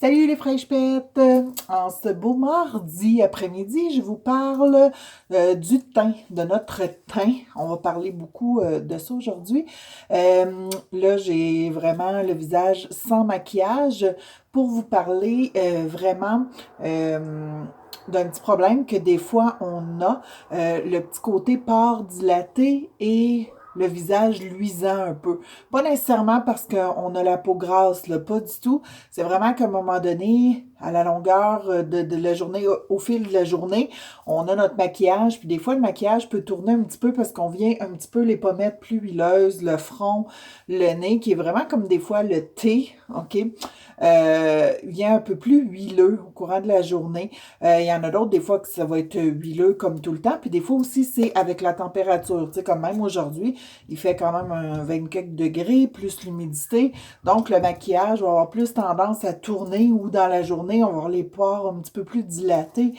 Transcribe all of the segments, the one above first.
Salut les fraîches pètes! En ce beau mardi après-midi, je vous parle du teint, de notre teint. On va parler beaucoup de ça aujourd'hui. Là, j'ai vraiment le visage sans maquillage pour vous parler vraiment d'un petit problème que des fois on a, le petit côté port dilaté et le visage luisant un peu. Pas nécessairement parce qu'on a la peau grasse, là, pas du tout. C'est vraiment qu'à un moment donné, à la longueur de la journée, au fil de la journée, on a notre maquillage, puis des fois le maquillage peut tourner un petit peu parce qu'on vient un petit peu les pommettes plus huileuses, le front, le nez, qui est vraiment comme des fois le thé, ok? Vient un peu plus huileux au courant de la journée. Il y en a d'autres, des fois, que ça va être huileux comme tout le temps, puis des fois aussi, c'est avec la température, tu sais, comme même aujourd'hui, il fait quand même un 24 degrés, plus l'humidité, donc le maquillage va avoir plus tendance à tourner ou dans la journée, on va avoir les pores un petit peu plus dilatés.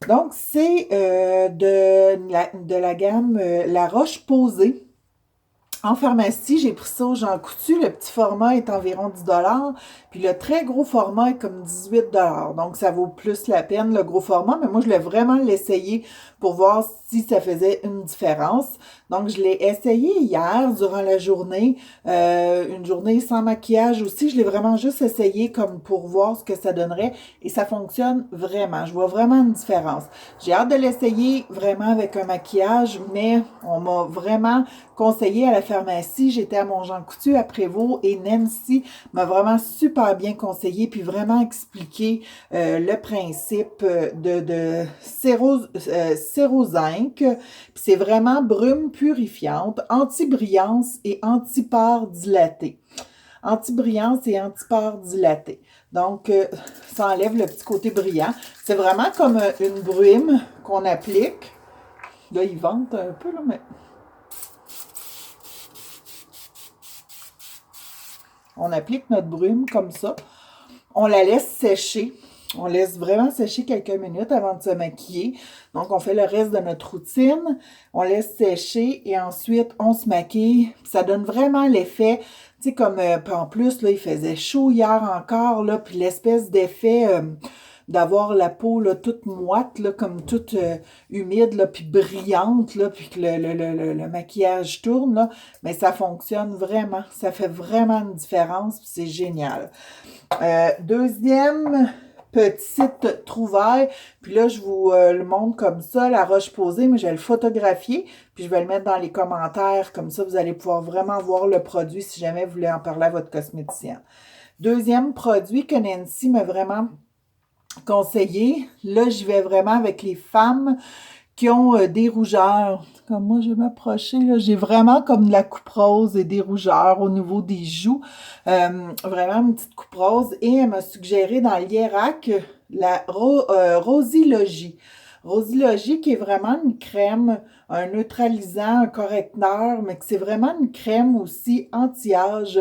Donc, c'est de la gamme La Roche-Posay. En pharmacie, j'ai pris ça au Jean Coutu. Le petit format est environ 10 $, puis le très gros format est comme 18 $. Donc, ça vaut plus la peine, le gros format. Mais moi, je voulais vraiment l'essayer pour voir si ça faisait une différence. Donc, je l'ai essayé hier durant la journée. Une journée sans maquillage aussi. Je l'ai vraiment juste essayé comme pour voir ce que ça donnerait. Et ça fonctionne vraiment. Je vois vraiment une différence. J'ai hâte de l'essayer vraiment avec un maquillage, mais on m'a vraiment conseillé à la pharmacie. J'étais à mon Jean Coutu à Prévost et Nancy m'a vraiment super bien conseillé puis vraiment expliqué le principe de Sérozinc. Puis c'est vraiment brume purifiante, anti-brillance et anti-pores dilaté. Anti-brillance et anti-pores dilaté. Donc, ça enlève le petit côté brillant. C'est vraiment comme une brume qu'on applique. Là, il vente un peu, là, mais on applique notre brume comme ça. On la laisse sécher. On laisse vraiment sécher quelques minutes avant de se maquiller. Donc, on fait le reste de notre routine. On laisse sécher et ensuite, on se maquille. Ça donne vraiment l'effet, tu sais, comme en plus, là, il faisait chaud hier encore, là, puis l'espèce d'effet d'avoir la peau là, toute moite, là, comme toute humide, là, puis brillante, là, puis que le maquillage tourne, là, mais ça fonctionne vraiment. Ça fait vraiment une différence, puis c'est génial. Deuxième petite trouvaille, puis là, je vous le montre comme ça, la Roche-Posay, mais je vais le photographier, puis je vais le mettre dans les commentaires, comme ça, vous allez pouvoir vraiment voir le produit si jamais vous voulez en parler à votre cosméticien. Deuxième produit que Nancy m'a vraiment conseillé, là, j'y vais vraiment avec les femmes qui ont des rougeurs. Comme moi, je vais m'approcher, là. J'ai vraiment comme de la coupe rose et des rougeurs au niveau des joues. Vraiment une petite coupe rose. Et elle m'a suggéré dans l'Ierac la Rosilogie. Rosilogie qui est vraiment une crème, un neutralisant, un correcteur, mais que c'est vraiment une crème aussi anti-âge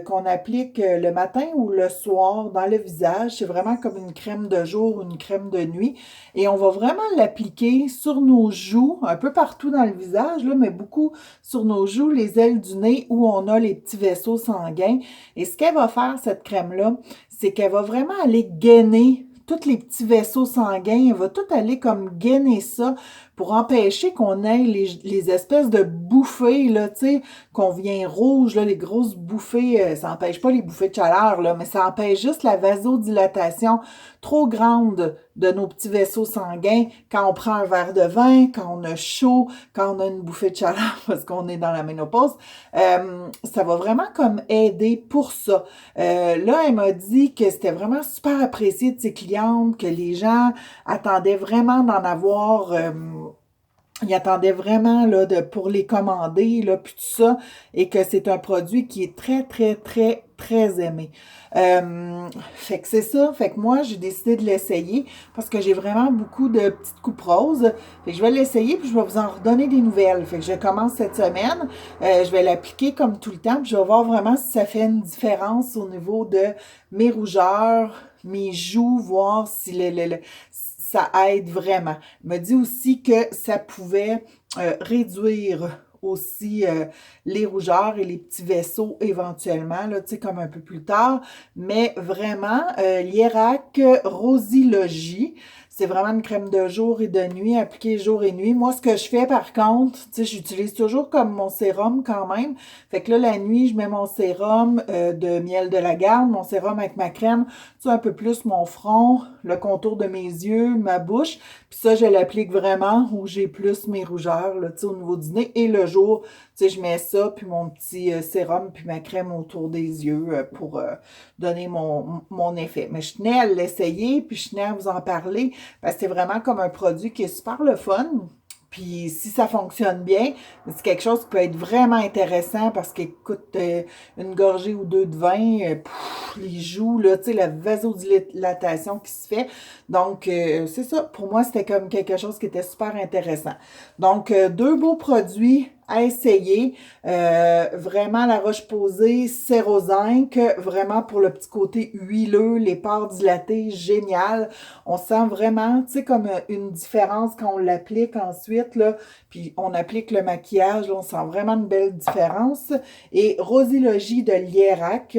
qu'on applique le matin ou le soir dans le visage. C'est vraiment comme une crème de jour ou une crème de nuit. Et on va vraiment l'appliquer sur nos joues, un peu partout dans le visage, là, mais beaucoup sur nos joues, les ailes du nez où on a les petits vaisseaux sanguins. Et ce qu'elle va faire, cette crème-là, c'est qu'elle va vraiment aller gainer tous les petits vaisseaux sanguins. Elle va tout aller comme gainer ça pour empêcher qu'on ait les espèces de bouffées, là, tu sais, qu'on vient rouge, là, les grosses bouffées. Ça n'empêche pas les bouffées de chaleur, là, mais ça empêche juste la vasodilatation trop grande de nos petits vaisseaux sanguins quand on prend un verre de vin, quand on a chaud, quand on a une bouffée de chaleur parce qu'on est dans la ménopause. Ça va vraiment comme aider pour ça. Là, elle m'a dit que c'était vraiment super apprécié de ses clientes, que les gens attendaient vraiment d'en avoir... ils attendaient vraiment là, pour les commander, là, puis tout ça, et que c'est un produit qui est très, très, très, très aimé. Fait que c'est ça. Fait que moi, j'ai décidé de l'essayer parce que j'ai vraiment beaucoup de petites coupes roses. Fait que je vais l'essayer puis je vais vous en redonner des nouvelles. Fait que je commence cette semaine. Je vais l'appliquer comme tout le temps puis je vais voir vraiment si ça fait une différence au niveau de mes rougeurs, mes joues, voir si ça aide vraiment. Il m'a dit aussi que ça pouvait réduire aussi les rougeurs et les petits vaisseaux éventuellement, là, tu sais, comme un peu plus tard. Mais vraiment, l'Hierac Rosilogie, c'est vraiment une crème de jour et de nuit, appliquée jour et nuit. Moi, ce que je fais par contre, tu sais, j'utilise toujours comme mon sérum quand même. Fait que là, la nuit, je mets mon sérum de miel de la garde, mon sérum avec ma crème, tu sais, un peu plus mon front, le contour de mes yeux, ma bouche. Puis ça, je l'applique vraiment où j'ai plus mes rougeurs, là, tu sais, au niveau du nez. Et le jour, tu sais, je mets ça, puis mon petit sérum, puis ma crème autour des yeux pour donner mon effet. Mais je tenais à l'essayer, puis je tenais à vous en parler, parce que c'est vraiment comme un produit qui est super le fun. Puis si ça fonctionne bien, c'est quelque chose qui peut être vraiment intéressant parce qu'écoute, une gorgée ou deux de vin, les joues, là, tu sais, la vasodilatation qui se fait. Donc, c'est ça. Pour moi, c'était comme quelque chose qui était super intéressant. Donc, deux beaux produits à essayer. Vraiment, la Roche-Posay, Cérozinc, vraiment pour le petit côté huileux, les pores dilatés, génial. On sent vraiment, tu sais, comme une différence quand on l'applique ensuite, là, puis on applique le maquillage, là, on sent vraiment une belle différence. Et Rosilogie de Lierac,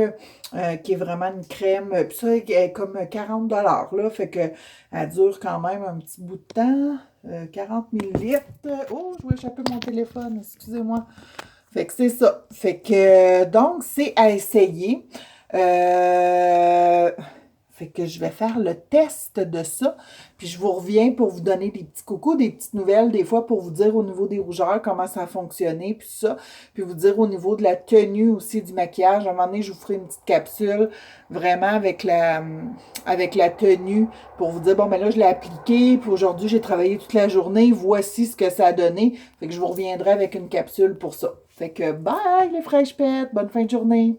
qui est vraiment une crème, puis ça, elle est comme 40 $ là, fait que elle dure quand même un petit bout de temps. 40 millilitres. Oh, je vais échapper mon téléphone, excusez-moi. Fait que c'est ça. Fait que, donc, c'est à essayer. Euh, Fait que je vais faire le test de ça. Puis je vous reviens pour vous donner des petits coucous, des petites nouvelles, des fois pour vous dire au niveau des rougeurs comment ça a fonctionné, puis ça. Puis vous dire au niveau de la tenue aussi du maquillage. À un moment donné, je vous ferai une petite capsule vraiment avec la tenue pour vous dire, bon, ben là, je l'ai appliqué, puis aujourd'hui, j'ai travaillé toute la journée. Voici ce que ça a donné. Fait que je vous reviendrai avec une capsule pour ça. Fait que bye les fraîches pètes, bonne fin de journée!